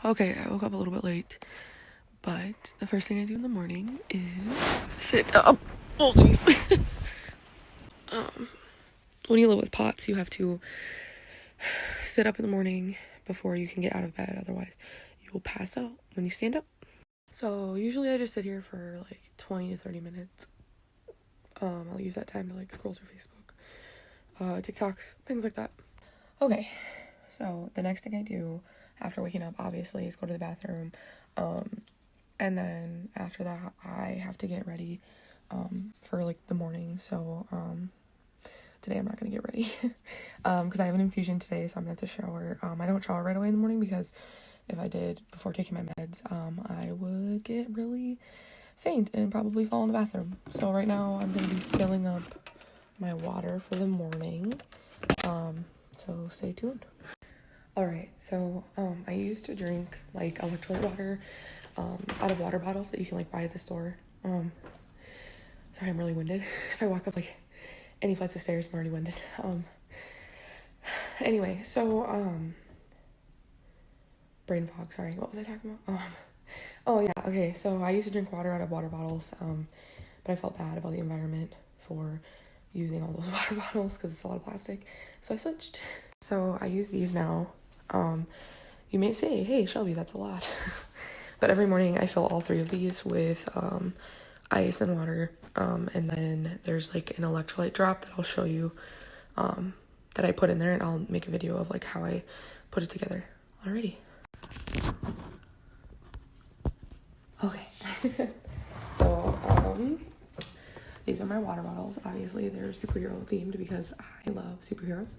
Okay, I woke up a little bit late, but the first thing I do in the morning is sit up. Oh, jeez. When you live with POTS, you have to sit up in the morning before you can get out of bed. Otherwise, you will pass out when you stand up. So usually I just sit here for like 20 to 30 minutes. I'll use that time to like scroll through Facebook, TikToks, things like that. Okay, so the next thing I do after waking up, obviously, is go to the bathroom. And then after that, I have to get ready for like the morning. So today I'm not gonna get ready because I have an infusion today, so I'm gonna have to shower. I don't shower right away in the morning because if I did before taking my meds, I would get really faint and probably fall in the bathroom. So right now I'm gonna be filling up my water for the morning. So stay tuned. Alright, so I used to drink like electrolyte water out of water bottles that you can like buy at the store. Sorry, I'm really winded. If I walk up like any flights of stairs, I'm already winded. Anyway, so brain fog, sorry, what was I talking about? Oh yeah, okay, so I used to drink water out of water bottles, but I felt bad about the environment for using all those water bottles because it's a lot of plastic, so I switched. So I use these now. You may say, hey Shelby, that's a lot. But every morning I fill all three of these with ice and water, and then there's like an electrolyte drop that I'll show you that I put in there, and I'll make a video of like how I put it together. Alrighty. Okay. So these are my water bottles. Obviously they're superhero themed because I love superheroes.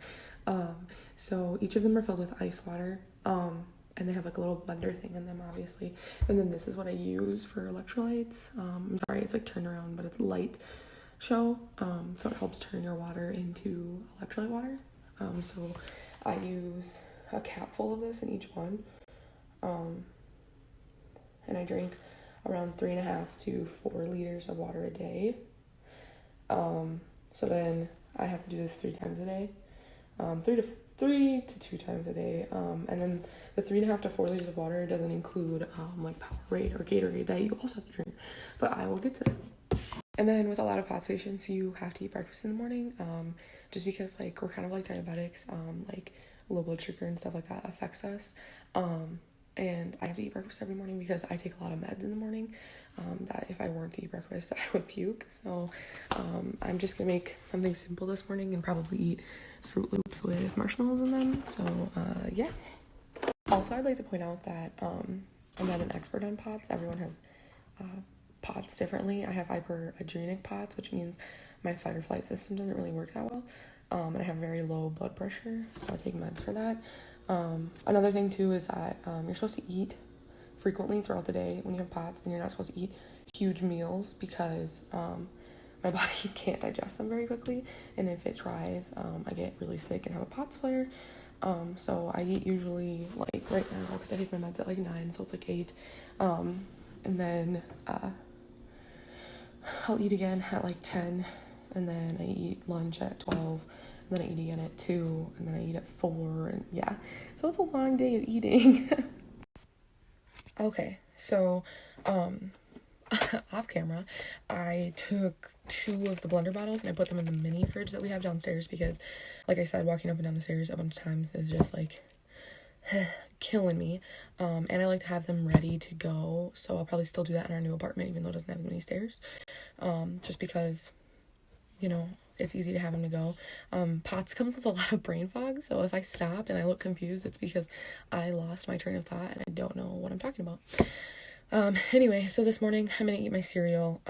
So each of them are filled with ice water, and they have like a little blender thing in them, obviously. And then this is what I use for electrolytes. I'm sorry, it's like turned around, but it's light show. So it helps turn your water into electrolyte water. So I use a cap full of this in each one. And I drink around 3.5 to 4 liters of water a day. So then I have to do this 3 times a day. 3 to 2 times a day. And then the 3.5 to 4 liters of water doesn't include like Powerade or Gatorade that you also have to drink, but I will get to that. And then with a lot of POTS patients, you have to eat breakfast in the morning, just because like we're kind of like diabetics, like low blood sugar and stuff like that affects us. And I have to eat breakfast every morning because I take a lot of meds in the morning, that if I weren't to eat breakfast, I would puke. So I'm just gonna make something simple this morning and probably eat Fruit Loops with marshmallows in them. So yeah. Also, I'd like to point out that I'm not an expert on POTS. Everyone has POTS differently. I have hyperadrenic POTS, which means my fight or flight system doesn't really work that well. And I have very low blood pressure, so I take meds for that. Another thing too is that you're supposed to eat frequently throughout the day when you have POTS, and you're not supposed to eat huge meals because my body can't digest them very quickly, and if it tries, I get really sick and have a POTS flare. So I eat usually like right now because I take my meds at like 9, so it's like 8, and then I'll eat again at like 10, and then I eat lunch at 12, and then I eat again at 2, and then I eat at 4, and yeah. So it's a long day of eating. Okay, so off camera, I took 2 of the blender bottles and I put them in the mini fridge that we have downstairs because, like I said, walking up and down the stairs a bunch of times is just like killing me. And I like to have them ready to go, so I'll probably still do that in our new apartment even though it doesn't have as many stairs, just because, you know, it's easy to have them to go. POTS comes with a lot of brain fog, so if I stop and I look confused, it's because I lost my train of thought and I don't know what I'm talking about. Anyway, so this morning I'm gonna eat my cereal,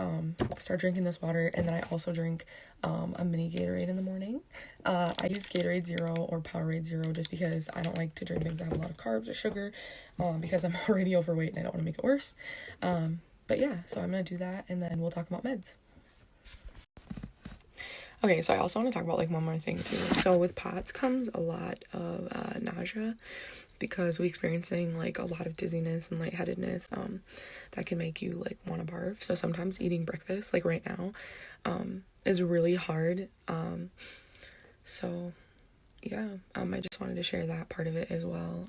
start drinking this water, and then I also drink a mini Gatorade in the morning. I use Gatorade Zero or Powerade Zero just because I don't like to drink things that have a lot of carbs or sugar, because I'm already overweight and I don't want to make it worse. But yeah, so I'm gonna do that, and then we'll talk about meds. Okay, so I also want to talk about like one more thing too. So with POTS comes a lot of nausea because we experiencing like a lot of dizziness and lightheadedness that can make you like want to barf. So sometimes eating breakfast, like right now, is really hard. So yeah, I just wanted to share that part of it as well.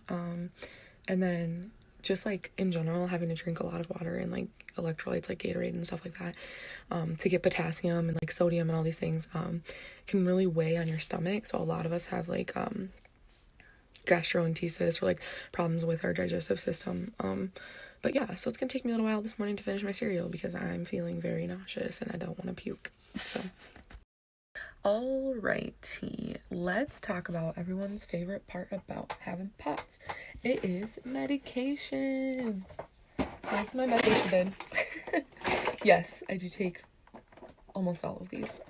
And then just like in general, having to drink a lot of water and like electrolytes like Gatorade and stuff like that, to get potassium and like sodium and all these things, can really weigh on your stomach. So a lot of us have like gastroenteritis or like problems with our digestive system. But yeah, so it's gonna take me a little while this morning to finish my cereal because I'm feeling very nauseous and I don't want to puke. So alrighty, let's talk about everyone's favorite part about having POTS. It is medications. So this is my medication bin. Yes, I do take almost all of these.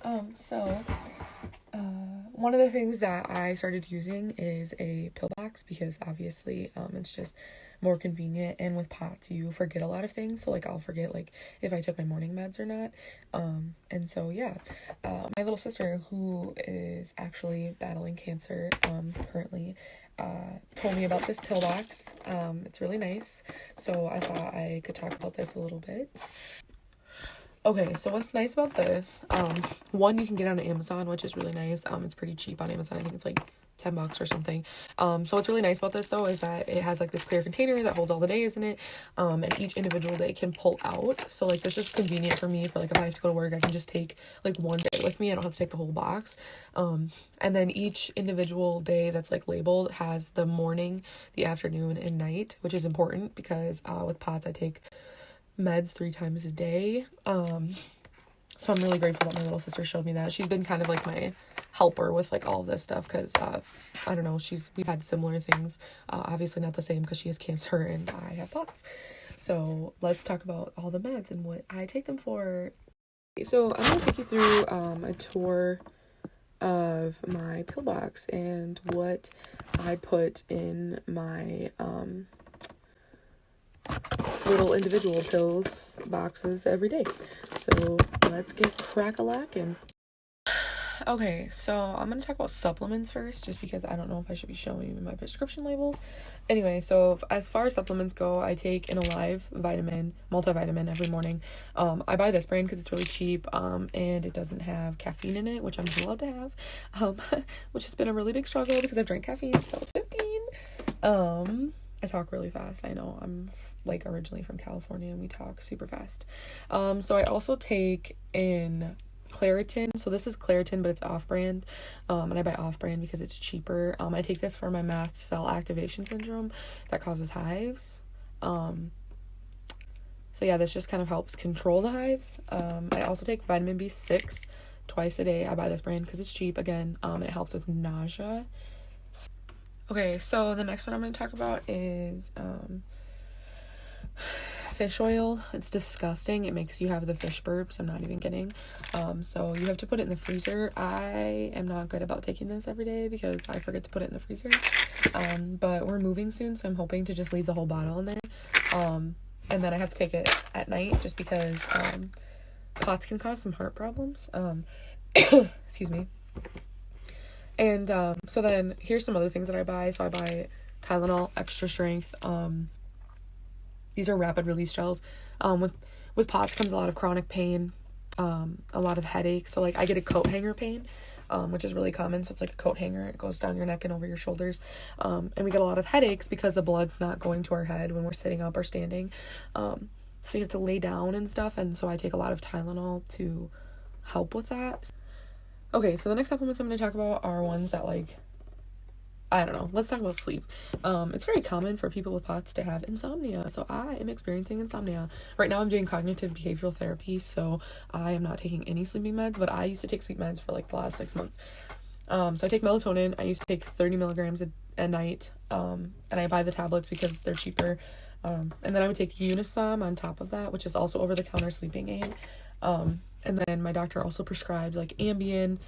One of the things that I started using is a pill box because obviously it's just more convenient, and with POTS you forget a lot of things, so like I'll forget like if I took my morning meds or not, and so yeah, my little sister, who is actually battling cancer currently, told me about this pill box. It's really nice, so I thought I could talk about this a little bit. Okay, so what's nice about this, one, you can get it on Amazon, which is really nice. It's pretty cheap on Amazon. I think it's like $10 or something. So what's really nice about this though is that it has like this clear container that holds all the days in it, and each individual day can pull out. So like this is convenient for me for like if I have to go to work, I can just take like one day with me. I don't have to take the whole box. And then each individual day that's like labeled has the morning, the afternoon, and night, which is important because with POTS I take meds 3 times a day. So I'm really grateful that my little sister showed me that. She's been kind of like my helper with like all of this stuff because I don't know, we've had similar things, obviously not the same because she has cancer and I have POTS. So let's talk about all the meds and what I take them for. So I'm going to take you through a tour of my pill box and what I put in my little individual pills boxes every day. So let's get crack-a-lackin'. Okay, so I'm gonna talk about supplements first, just because I don't know if I should be showing you my prescription labels. Anyway, so as far as supplements go, I take an Alive multivitamin every morning. I buy this brand because it's really cheap, and it doesn't have caffeine in it, which I'm allowed to have, which has been a really big struggle because I've drank caffeine since I was 15. I talk really fast. I know, I'm like originally from California and we talk super fast. So I also take in Claritin. So this is Claritin, but it's off-brand, and I buy off-brand because it's cheaper. I take this for my mast cell activation syndrome that causes hives. So yeah, this just kind of helps control the hives. I also take vitamin B6 twice a day. I buy this brand because it's cheap again, and it helps with nausea. Okay, so the next one I'm going to talk about is fish oil. It's disgusting. It makes you have the fish burps. I'm not even kidding. So you have to put it in the freezer. I am not good about taking this every day because I forget to put it in the freezer. But we're moving soon, so I'm hoping to just leave the whole bottle in there. And then I have to take it at night just because POTS can cause some heart problems. Excuse me. And so then here's some other things that I buy. So I buy Tylenol extra strength. These are rapid release gels. With POTS comes a lot of chronic pain, a lot of headaches. So like I get a coat hanger pain, which is really common. So it's like a coat hanger. It goes down your neck and over your shoulders. And we get a lot of headaches because the blood's not going to our head when we're sitting up or standing. So you have to lay down and stuff. And so I take a lot of Tylenol to help with that. Okay, so the next supplements I'm going to talk about are ones that, like, I don't know. Let's talk about sleep. It's very common for people with POTS to have insomnia. So I am experiencing insomnia. Right now I'm doing cognitive behavioral therapy, so I am not taking any sleeping meds, but I used to take sleep meds for, like, the last 6 months. So I take melatonin. I used to take 30 milligrams a night, and I buy the tablets because they're cheaper. And then I would take Unisom on top of that, which is also over-the-counter sleeping aid. And then my doctor also prescribed like Ambien,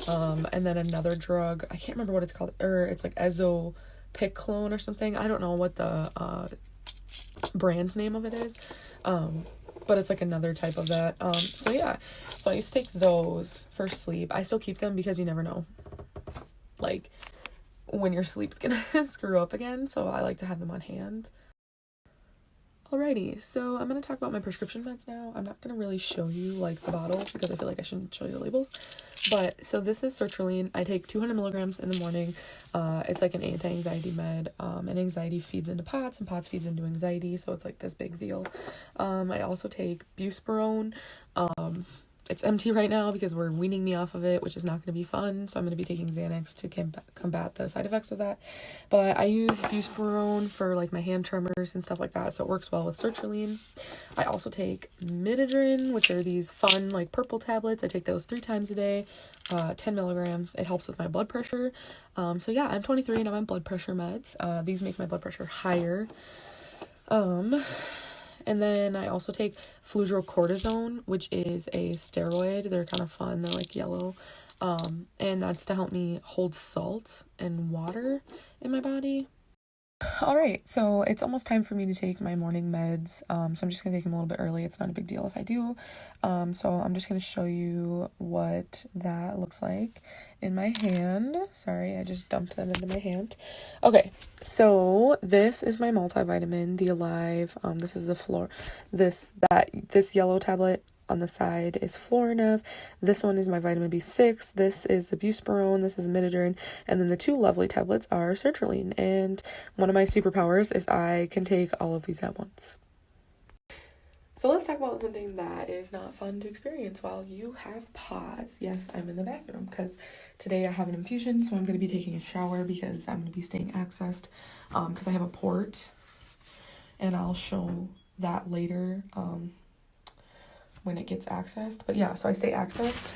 and then another drug. I can't remember what it's called, or it's like Ezopiclone or something. I don't know what the brand name of it is, but it's like another type of that. So yeah, so I used to take those for sleep. I still keep them because you never know, like, when your sleep's gonna screw up again. So I like to have them on hand. Alrighty, so I'm going to talk about my prescription meds now. I'm not going to really show you like the bottle because I feel like I shouldn't show you the labels. But so this is sertraline. I take 200 milligrams in the morning. It's like an anti-anxiety med, and anxiety feeds into POTS and POTS feeds into anxiety. So it's like this big deal. I also take buspirone. It's empty right now because we're weaning me off of it, which is not going to be fun. So I'm going to be taking Xanax to combat the side effects of that. But I use buspirone for like my hand tremors and stuff like that. So it works well with sertraline. I also take midodrine, which are these fun like purple tablets. I take those 3 times a day, 10 milligrams. It helps with my blood pressure. So yeah, I'm 23 and I'm on blood pressure meds. These make my blood pressure higher. And then I also take fludrocortisone, which is a steroid. They're kind of fun. They're like yellow. And that's to help me hold salt and water in my body. All right, so it's almost time for me to take my morning meds. So I'm just going to take them a little bit early. It's not a big deal if I do. So I'm just going to show you what that looks like in my hand. Sorry, I just dumped them into my hand. Okay, so this is my multivitamin, the Alive. This is the this yellow tablet on the side is Florinef. This one is my vitamin B6. This is the buspirone. This is midodrine. And then the 2 lovely tablets are sertraline. And one of my superpowers is I can take all of these at once. So let's talk about something that is not fun to experience while you have POTS. Yes, I'm in the bathroom because today I have an infusion, so I'm going to be taking a shower because I'm going to be staying accessed because I have a port. And I'll show that later when it gets accessed. But yeah, so I stay accessed.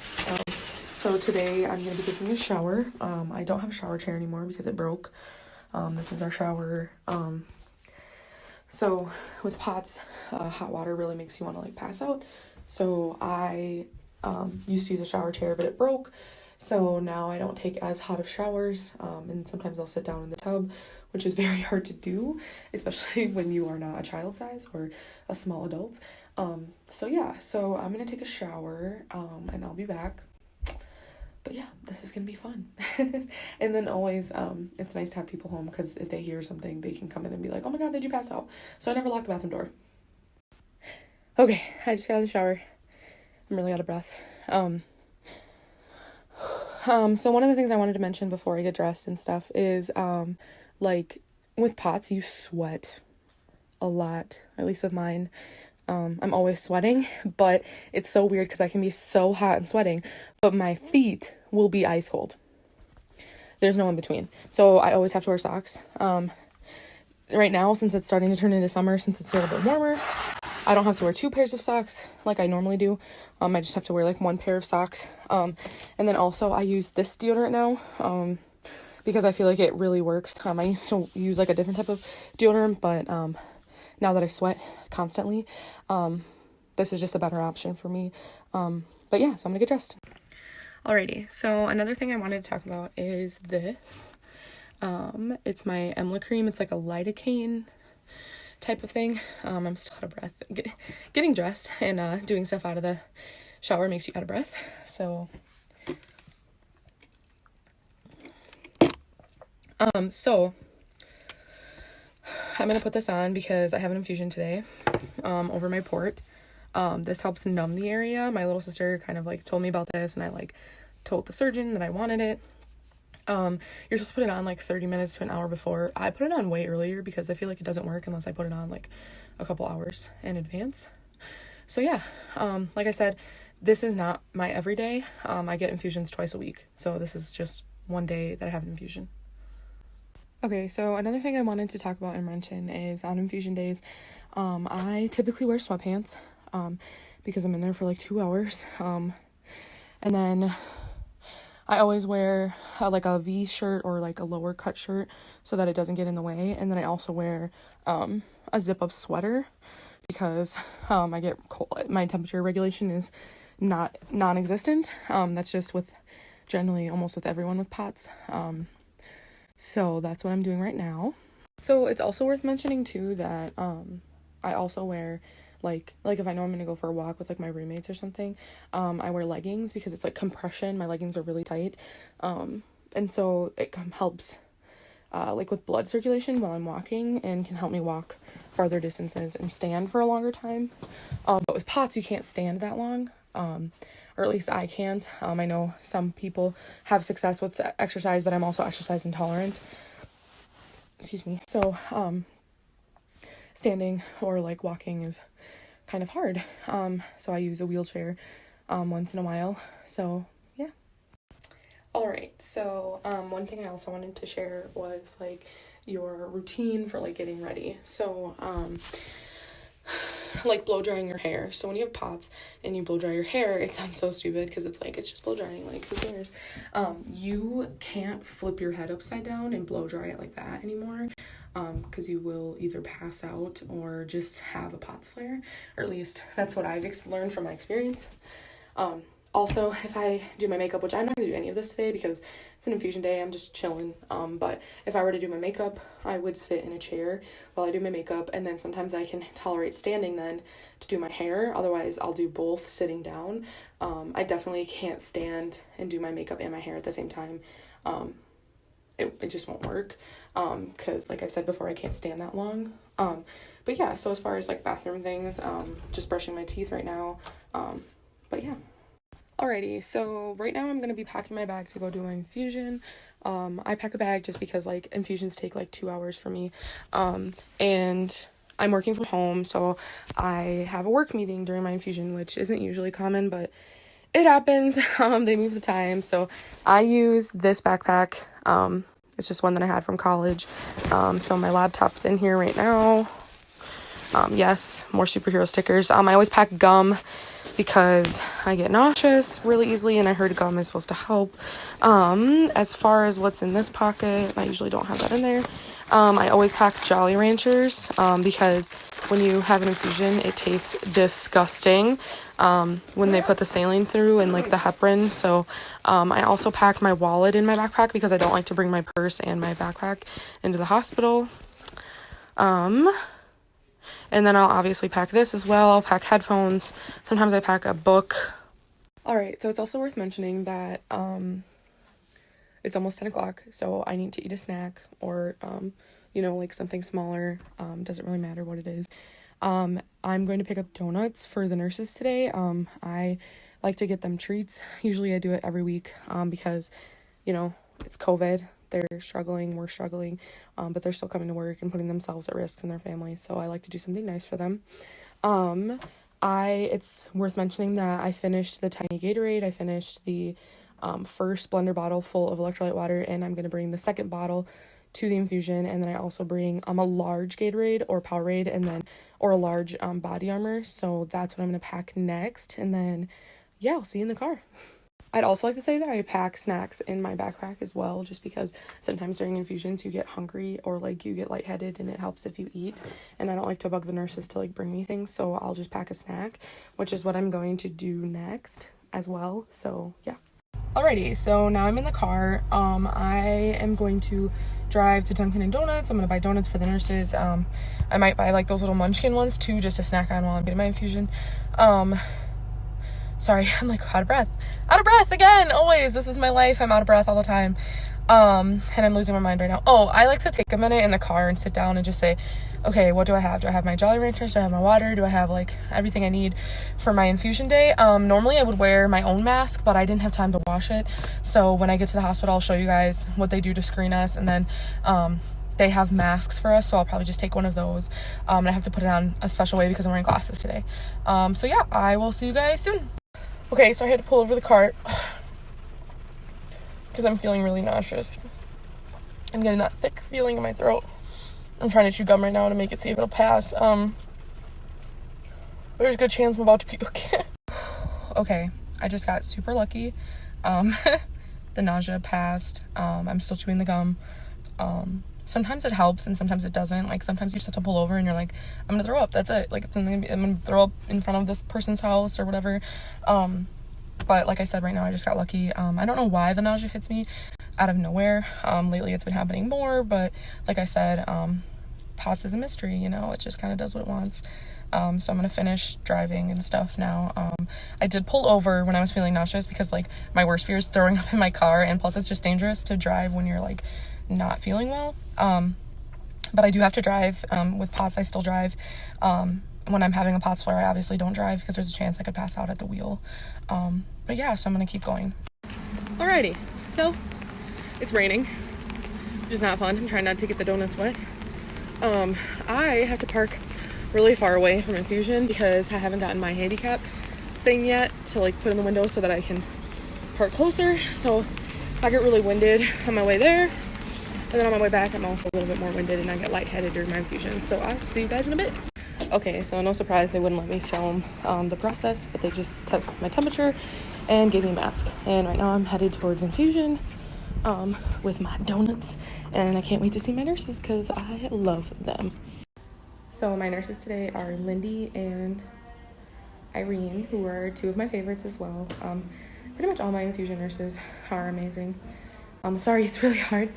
So today I'm going to be taking a shower. I don't have a shower chair anymore because it broke. This is our shower. So with POTS, hot water really makes you want to like pass out. So I used to use a shower chair, but it broke. So now I don't take as hot of showers. And sometimes I'll sit down in the tub, which is very hard to do, especially when you are not a child size or a small adult. So yeah, so I'm gonna take a shower, and I'll be back. But yeah, this is gonna be fun. And then always, it's nice to have people home because if they hear something, they can come in and be like, oh my god, did you pass out? So I never lock the bathroom door. Okay, I just got out of the shower. I'm really out of breath. So one of the things I wanted to mention before I get dressed and stuff is, like with POTS, you sweat a lot, at least with mine. I'm always sweating, but it's so weird because I can be so hot and sweating, but my feet will be ice cold. There's no in between. So I always have to wear socks. Right now, since it's starting to turn into summer, since it's a little bit warmer, I don't have to wear 2 pairs of socks like I normally do. I just have to wear like 1 pair of socks. And then also I use this deodorant now, because I feel like it really works. I used to use like a different type of deodorant, but now that I sweat constantly, this is just a better option for me. But yeah, so I'm gonna get dressed. Alrighty, so another thing I wanted to talk about is this. It's my Emla cream. It's like a lidocaine type of thing. I'm still out of breath. Getting dressed and doing stuff out of the shower makes you out of breath. So so I'm gonna put this on because I have an infusion today over my port. This helps numb the area. My little sister kind of like told me about this, and I like told the surgeon that I wanted it. You're supposed to put it on like 30 minutes to an hour before. I put it on way earlier because I feel like it doesn't work unless I put it on like a couple hours in advance. So yeah, like I said, this is not my everyday. I get infusions twice a week, so this is just one day that I have an infusion. Okay, so another thing I wanted to talk about and mention is on infusion days, I typically wear sweatpants, because I'm in there for like 2 hours, and then I always wear like a V shirt or like a lower cut shirt so that it doesn't get in the way, and then I also wear a zip up sweater because I get cold. My temperature regulation is non-existent. That's just with generally almost with everyone with POTS. So that's what I'm doing right now. So it's also worth mentioning too that I also wear like if I know I'm gonna go for a walk with like my roommates or something, I wear leggings because it's like compression. My leggings are really tight, and so it helps like with blood circulation while I'm walking, and can help me walk farther distances and stand for a longer time. But with POTS, you can't stand that long, or at least I can't. I know some people have success with exercise, but I'm also exercise intolerant. Excuse me. So, standing or like walking is kind of hard. So I use a wheelchair, once in a while. So, yeah. All right. So, one thing I also wanted to share was like your routine for like getting ready. So, like blow drying your hair. So when you have POTS and you blow dry your hair, it sounds so stupid because it's like, it's just blow drying, like who cares? You can't flip your head upside down and blow dry it like that anymore, because you will either pass out or just have a POTS flare, or at least that's what I've learned from my experience. Also, if I do my makeup, which I'm not going to do any of this today because it's an infusion day, I'm just chilling, but if I were to do my makeup, I would sit in a chair while I do my makeup, and then sometimes I can tolerate standing then to do my hair. Otherwise, I'll do both sitting down. I definitely can't stand and do my makeup and my hair at the same time. It just won't work, because like I said before, I can't stand that long. But yeah, so as far as like bathroom things, just brushing my teeth right now, but yeah. Alrighty, so right now I'm going to be packing my bag to go do my infusion. I pack a bag just because like infusions take like 2 hours for me, and I'm working from home, so I have a work meeting during my infusion, which isn't usually common, but it happens. They move the time, so I use this backpack. It's just one that I had from college, so my laptop's in here right now. Yes, more superhero stickers. I always pack gum because I get nauseous really easily, and I heard gum is supposed to help. As far as what's in this pocket, I usually don't have that in there. I always pack Jolly Ranchers, because when you have an infusion, it tastes disgusting, when they put the saline through and like the heparin. So, I also pack my wallet in my backpack because I don't like to bring my purse and my backpack into the hospital. And then I'll obviously pack this as well. I'll pack headphones. Sometimes I pack a book. All right, so it's also worth mentioning that it's almost 10 o'clock, so I need to eat a snack or, like something smaller. Doesn't really matter what it is. I'm going to pick up donuts for the nurses today. I like to get them treats. Usually I do it every week, because, it's COVID. They're struggling, we're struggling, but they're still coming to work and putting themselves at risk and their families, so I like to do something nice for them. It's worth mentioning that I finished the tiny Gatorade. I finished the first blender bottle full of electrolyte water, and I'm going to bring the second bottle to the infusion, and then I also bring a large Gatorade or Powerade, or a large body armor, so that's what I'm going to pack next, and then, yeah, I'll see you in the car. I'd also like to say that I pack snacks in my backpack as well, just because sometimes during infusions you get hungry or like you get lightheaded, and it helps if you eat, and I don't like to bug the nurses to like bring me things, so I'll just pack a snack, which is what I'm going to do next as well. So yeah. Alrighty, so now I'm in the car. I am going to drive to Dunkin' and Donuts. I'm going to buy donuts for the nurses. I might buy like those little munchkin ones too, just to snack on while I'm getting my infusion. Sorry, I'm like out of breath again, always. This is my life. I'm out of breath all the time. And I'm losing my mind right now. Oh, I like to take a minute in the car and sit down and just say, okay, what do I have? Do I have my Jolly Ranchers? Do I have my water? Do I have like everything I need for my infusion day? Normally I would wear my own mask, but I didn't have time to wash it. So when I get to the hospital, I'll show you guys what they do to screen us. And then, they have masks for us, so I'll probably just take one of those. And I have to put it on a special way because I'm wearing glasses today. So yeah, I will see you guys soon. Okay, so I had to pull over the cart because I'm feeling really nauseous. I'm getting that thick feeling in my throat. I'm trying to chew gum right now to make it see if it'll pass. There's a good chance I'm about to puke. Okay, I just got super lucky. The nausea passed. I'm still chewing the gum. Sometimes it helps and sometimes it doesn't. Like sometimes you just have to pull over and you're like, I'm gonna throw up, that's it. Like I'm gonna throw up in front of this person's house or whatever. But like I said, right now I just got lucky. I don't know why the nausea hits me out of nowhere. Lately it's been happening more, but like I said, POTS is a mystery, it just kind of does what it wants. So I'm gonna finish driving and stuff now. I did pull over when I was feeling nauseous because like my worst fear is throwing up in my car, and plus it's just dangerous to drive when you're like not feeling well. But I do have to drive. With POTS, I still drive. When I'm having a POTS flare, I obviously don't drive because there's a chance I could pass out at the wheel. But yeah, so I'm gonna keep going. Alrighty, so it's raining, which is not fun. I'm trying not to get the donuts wet. I have to park really far away from infusion because I haven't gotten my handicap thing yet to like put in the window so that I can park closer. So if I get really winded on my way there, and then on my way back, I'm also a little bit more winded and I get lightheaded during my infusion. So I'll see you guys in a bit. Okay, so no surprise, they wouldn't let me film the process, but they just took my temperature and gave me a mask. And right now I'm headed towards infusion with my donuts, and I can't wait to see my nurses because I love them. So my nurses today are Lindy and Irene, who are two of my favorites as well. Pretty much all my infusion nurses are amazing. Sorry, it's really hard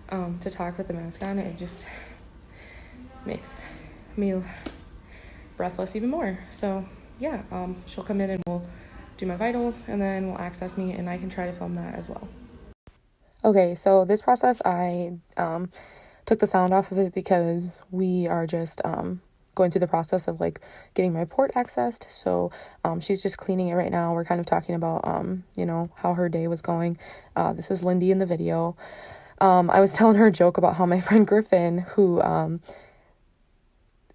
to talk with the mask on. It just makes me breathless even more. So yeah, she'll come in and we'll do my vitals, and then we'll access me, and I can try to film that as well. Okay, so this process, I took the sound off of it because we are just going through the process of like getting my port accessed. So she's just cleaning it right now. We're kind of talking about you know, how her day was going. This is Lindy in the video. I was telling her a joke about how my friend Griffin, who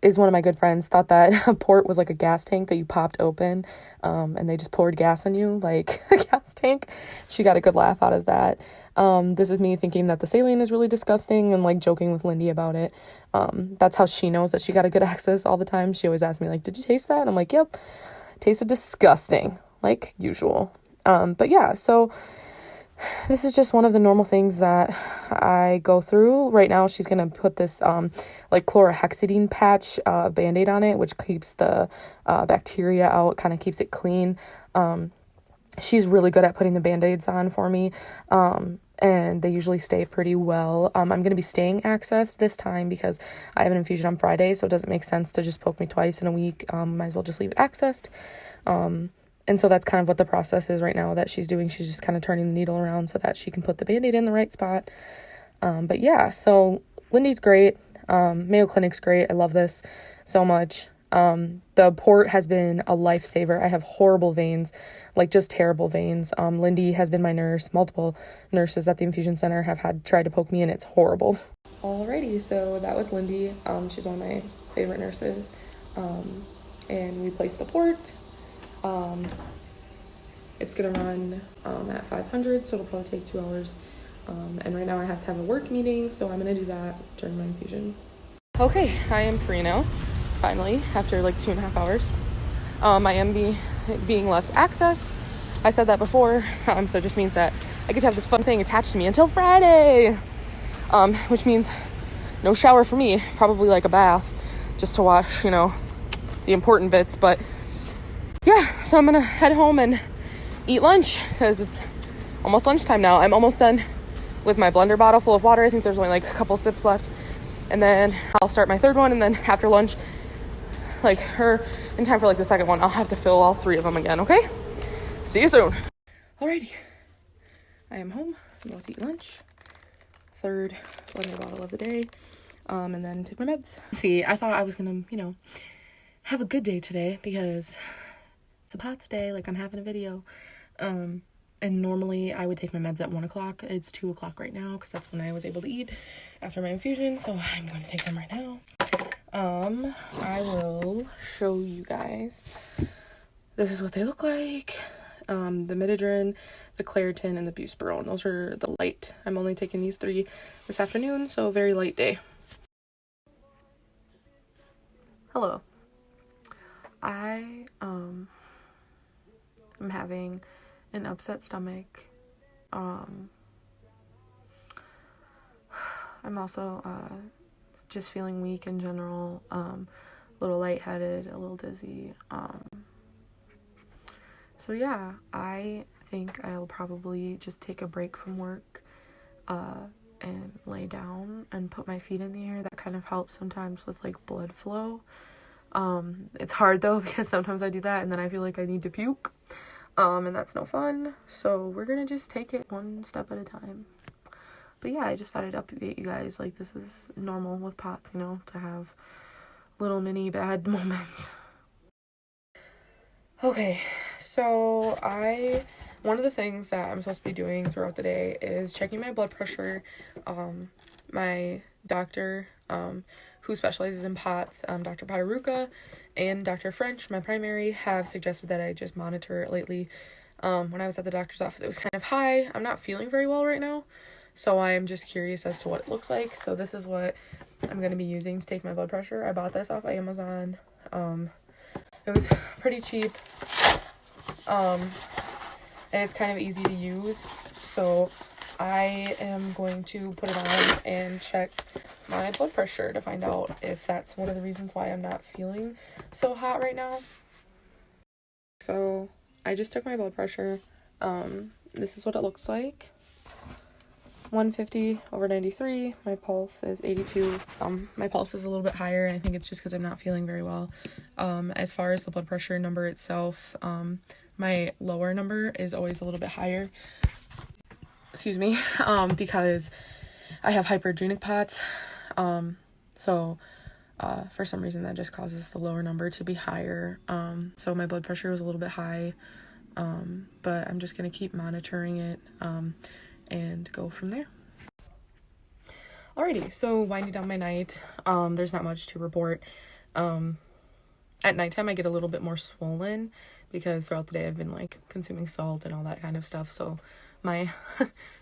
is one of my good friends, thought that a port was like a gas tank that you popped open and they just poured gas on you like a gas tank. She got a good laugh out of that. This is me thinking that the saline is really disgusting and like joking with Lindy about it. That's how she knows that she got a good access all the time. She always asks me like, did you taste that? And I'm like, yep, tasted disgusting, like usual. But yeah, so this is just one of the normal things that I go through. Right now, she's going to put this like chlorhexidine patch Band-Aid on it, which keeps the bacteria out, kind of keeps it clean. She's really good at putting the Band-Aids on for me, and they usually stay pretty well. I'm going to be staying accessed this time because I have an infusion on Friday, so it doesn't make sense to just poke me twice in a week. Might as well just leave it accessed. And so that's kind of what the process is right now that she's doing. She's just kind of turning the needle around so that she can put the Band-Aid in the right spot. But yeah, so Lindy's great. Mayo Clinic's great. I love this so much. The port has been a lifesaver. I have horrible veins, like just terrible veins. Lindy has been my nurse. Multiple nurses at the infusion center have tried to poke me, and it's horrible. Alrighty, so that was Lindy. She's one of my favorite nurses. And we placed the port. It's gonna run at 500, so it'll probably take 2 hours. And right now I have to have a work meeting, so I'm gonna do that during my infusion. Okay, I am free now, finally, after like 2.5 hours. I am being left accessed. I said that before, so it just means that I get to have this fun thing attached to me until Friday, which means no shower for me, probably like a bath, just to wash, you know, the important bits. But yeah, so I'm gonna head home and eat lunch because it's almost lunchtime now. I'm almost done with my blender bottle full of water. I think there's only like a couple sips left, and then I'll start my third one, and then after lunch, like in time for like the second one, I'll have to fill all 3 of them again. Okay, see you soon. Alrighty, I am home. I'm about to eat lunch, third blender bottle of the day, and then take my meds. See, I thought I was gonna, you know, have a good day today because it's a POTS day, like I'm having a video. And normally I would take my meds at 1 o'clock. It's 2 o'clock right now because that's when I was able to eat after my infusion. So I'm going to take them right now. I will show you guys. This is what they look like. The Midodrine, the Claritin, and the Buspirone. Those are the light. I'm only taking these 3 this afternoon, so very light day. Hello. I'm having an upset stomach. I'm also just feeling weak in general, a little lightheaded, a little dizzy. So yeah, I think I'll probably just take a break from work and lay down and put my feet in the air. That kind of helps sometimes with like blood flow. It's hard though because sometimes I do that and then I feel like I need to puke, and that's no fun. So we're gonna just take it one step at a time. But yeah, I just thought I'd update you guys. Like, this is normal with POTS, you know, to have little mini bad moments. Okay, so one of the things that I'm supposed to be doing throughout the day is checking my blood pressure. My doctor, who specializes in POTS, Dr. Potaruca and Dr. French, my primary, have suggested that I just monitor it lately. When I was at the doctor's office, it was kind of high. I'm not feeling very well right now, so I'm just curious as to what it looks like. So this is what I'm going to be using to take my blood pressure. I bought this off Amazon. It was pretty cheap, and it's kind of easy to use, so I am going to put it on and check my blood pressure to find out if that's one of the reasons why I'm not feeling so hot right now. So I just took my blood pressure. This is what it looks like. 150/93. My pulse is 82. My pulse is a little bit higher, and I think it's just because I'm not feeling very well. As far as the blood pressure number itself, my lower number is always a little bit higher. Excuse me. Because I have hypergenic POTS. So for some reason that just causes the lower number to be higher. So my blood pressure was a little bit high. But I'm just gonna keep monitoring it. And go from there. Alrighty, so winding down my night, there's not much to report. At nighttime I get a little bit more swollen because throughout the day I've been like consuming salt and all that kind of stuff, so my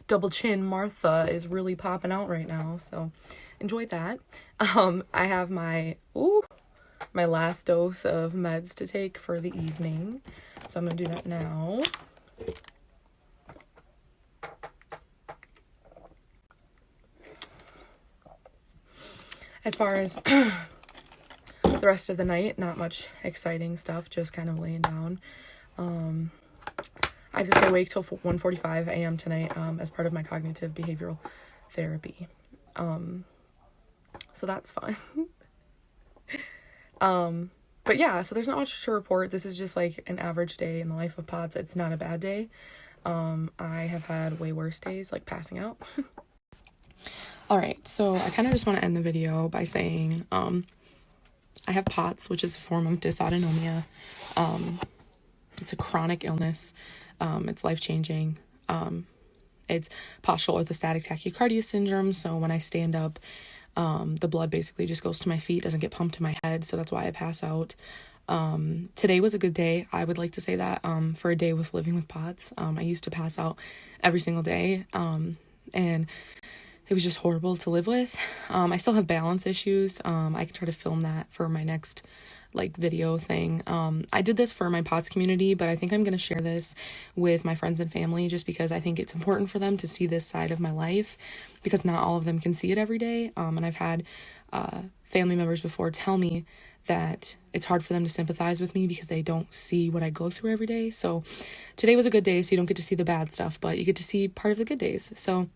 double chin Martha is really popping out right now, so enjoy that. I have my last dose of meds to take for the evening, so I'm gonna do that now. As far as the rest of the night, not much exciting stuff, just kind of laying down. I have to stay awake till 1:45 a.m. tonight as part of my cognitive behavioral therapy. So that's fun. But yeah, so there's not much to report. This is just like an average day in the life of POTS. It's not a bad day. I have had way worse days, like passing out. Alright, so I kind of just want to end the video by saying, I have POTS, which is a form of dysautonomia. It's a chronic illness. It's life-changing. It's postural orthostatic tachycardia syndrome, so when I stand up, the blood basically just goes to my feet, doesn't get pumped to my head, so that's why I pass out. Today was a good day. I would like to say that, for a day with living with POTS. I used to pass out every single day, and it was just horrible to live with. I still have balance issues. I can try to film that for my next like video thing. I did this for my POTS community, but I think I'm going to share this with my friends and family just because I think it's important for them to see this side of my life because not all of them can see it every day. And I've had family members before tell me that it's hard for them to sympathize with me because they don't see what I go through every day. So today was a good day, so you don't get to see the bad stuff, but you get to see part of the good days. So